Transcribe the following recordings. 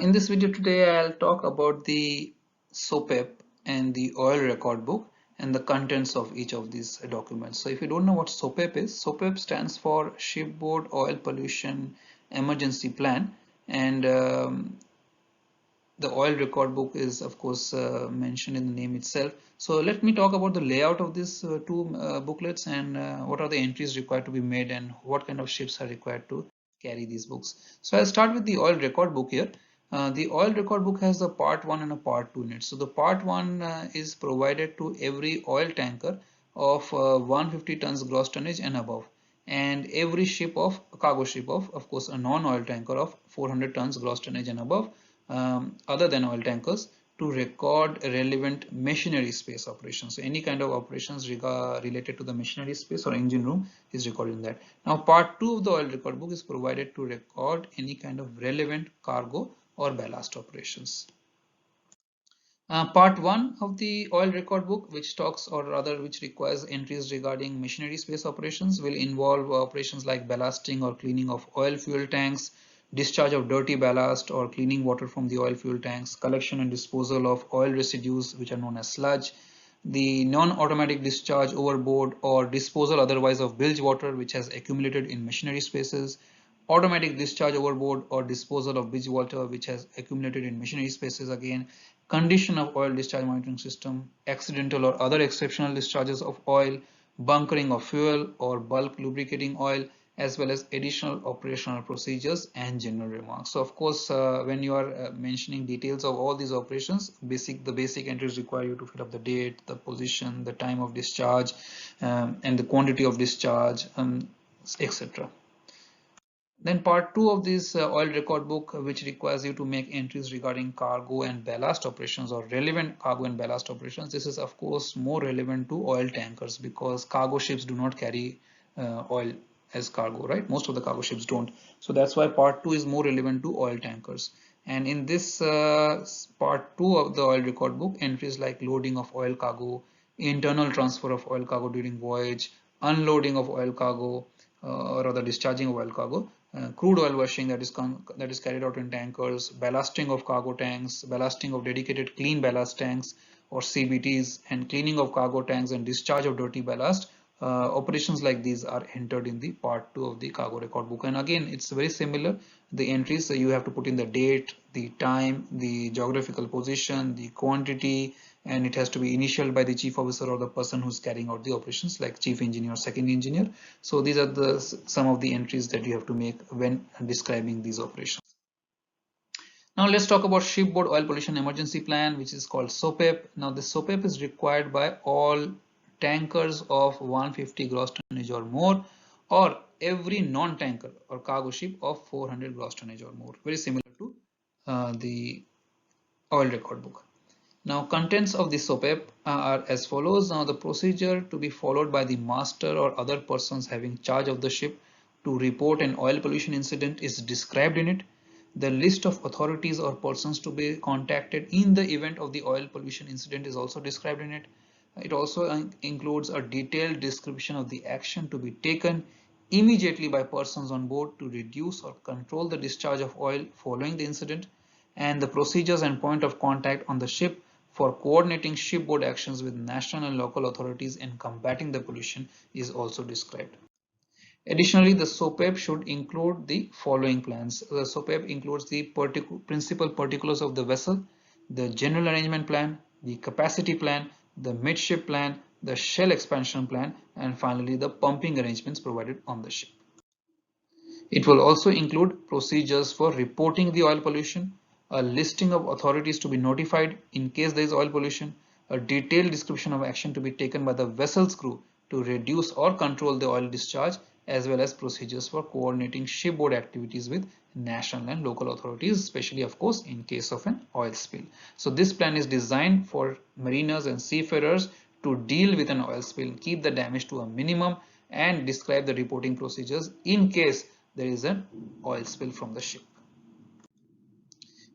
In this video today, I'll talk about the SOPEP and the oil record book and the contents of each of these documents. So if you don't know what SOPEP is, SOPEP stands for Shipboard Oil Pollution Emergency Plan, and the oil record book is of course mentioned in the name itself. So let me talk about the layout of these two booklets and what are the entries required to be made and what kind of ships are required to carry these books. So I'll start with the oil record book here. The oil record book has a part 1 and a part 2 in it. So the part 1 is provided to every oil tanker of 150 tons gross tonnage and above, and every ship of cargo ship of course a non-oil tanker of 400 tons gross tonnage and above, other than oil tankers, to record relevant machinery space operations. So any kind of operations related to the machinery space or engine room is recorded in that. Now part 2 of the oil record book is provided to record any kind of relevant cargo or ballast operations. Part 1 of the oil record book, which talks or rather which requires entries regarding machinery space operations, will involve operations like ballasting or cleaning of oil fuel tanks, discharge of dirty ballast or cleaning water from the oil fuel tanks, collection and disposal of oil residues which are known as sludge, the non-automatic discharge overboard or disposal otherwise of bilge water which has accumulated in machinery spaces, automatic discharge overboard or disposal of bilge water which has accumulated in machinery spaces again, condition of oil discharge monitoring system, accidental or other exceptional discharges of oil, bunkering of fuel or bulk lubricating oil, as well as additional operational procedures and general remarks. So of course, when you are mentioning details of all these operations, the basic entries require you to fill up the date, the position, the time of discharge, and the quantity of discharge, etc. Then part 2 of this oil record book, which requires you to make entries regarding cargo and ballast operations or relevant cargo and ballast operations. This is of course more relevant to oil tankers because cargo ships do not carry oil as cargo, right? Most of the cargo ships don't. So that's why part 2 is more relevant to oil tankers. And in this part 2 of the oil record book, entries like loading of oil cargo, internal transfer of oil cargo during voyage, unloading of oil cargo, or rather discharging of oil cargo, crude oil washing that is carried out in tankers, ballasting of cargo tanks, ballasting of dedicated clean ballast tanks or CBTs, and cleaning of cargo tanks and discharge of dirty ballast. Operations like these are entered in the part 2 of the cargo record book, and again it's very similar. The entries, you have to put in the date, the time, the geographical position, the quantity, and it has to be initialed by the chief officer or the person who's carrying out the operations like chief engineer, second engineer. So these are some of the entries that you have to make when describing these operations. Now let's talk about Shipboard Oil Pollution Emergency Plan, which is called SOPEP. Now the SOPEP is required by all tankers of 150 gross tonnage or more, or every non-tanker or cargo ship of 400 gross tonnage or more. Very similar to the oil record book. Now contents of the SOPEP are as follows. Now the procedure to be followed by the master or other persons having charge of the ship to report an oil pollution incident is described in it. The list of authorities or persons to be contacted in the event of the oil pollution incident is also described in it. It also includes a detailed description of the action to be taken immediately by persons on board to reduce or control the discharge of oil following the incident, and the procedures and point of contact on the ship for coordinating shipboard actions with national and local authorities in combating the pollution is also described. Additionally, the SOPEP should include the following plans. The SOPEP includes the principal particulars of the vessel, the general arrangement plan, the capacity plan, the midship plan, the shell expansion plan, and finally the pumping arrangements provided on the ship. It will also include procedures for reporting the oil pollution, a listing of authorities to be notified in case there is oil pollution, a detailed description of action to be taken by the vessel's crew to reduce or control the oil discharge, as well as procedures for coordinating shipboard activities with national and local authorities, especially of course in case of an oil spill. So this plan is designed for mariners and seafarers to deal with an oil spill, keep the damage to a minimum, and describe the reporting procedures in case there is an oil spill from the ship.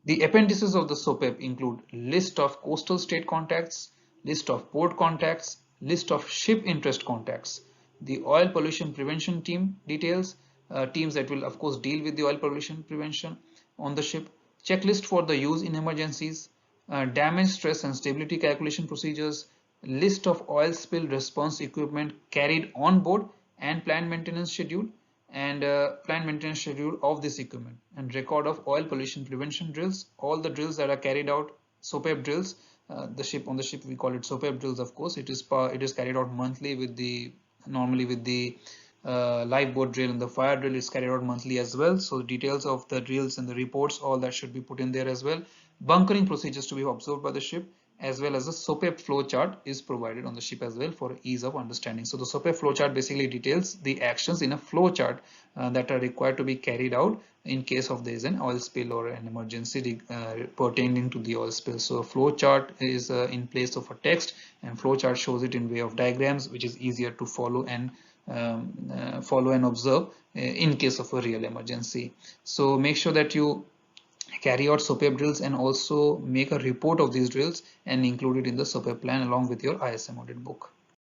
The appendices of the SOPEP include list of coastal state contacts, list of port contacts, list of ship interest contacts, the oil pollution prevention team details, teams that will of course deal with the oil pollution prevention on the ship, checklist for the use in emergencies, damage, stress and stability calculation procedures, list of oil spill response equipment carried on board, and planned maintenance schedule of this equipment, and record of oil pollution prevention drills. All the drills that are carried out, SOPEP drills, on the ship we call it SOPEP drills. Of course, it is carried out monthly with the normally with the lifeboat drill, and the fire drill is carried out monthly as well. So details of the drills and the reports, all that should be put in there as well. Bunkering procedures to be observed by the ship, as well as a SOPEP flow chart is provided on the ship as well for ease of understanding. So the SOPEP flow chart basically details the actions in a flow chart that are required to be carried out in case of there is an oil spill or an emergency pertaining to the oil spill. So a flow chart is in place of a text, and flow chart shows it in way of diagrams, which is easier to follow and observe in case of a real emergency. So make sure that you carry out SOPEP drills and also make a report of these drills and include it in the SOPEP plan along with your ISM audit book.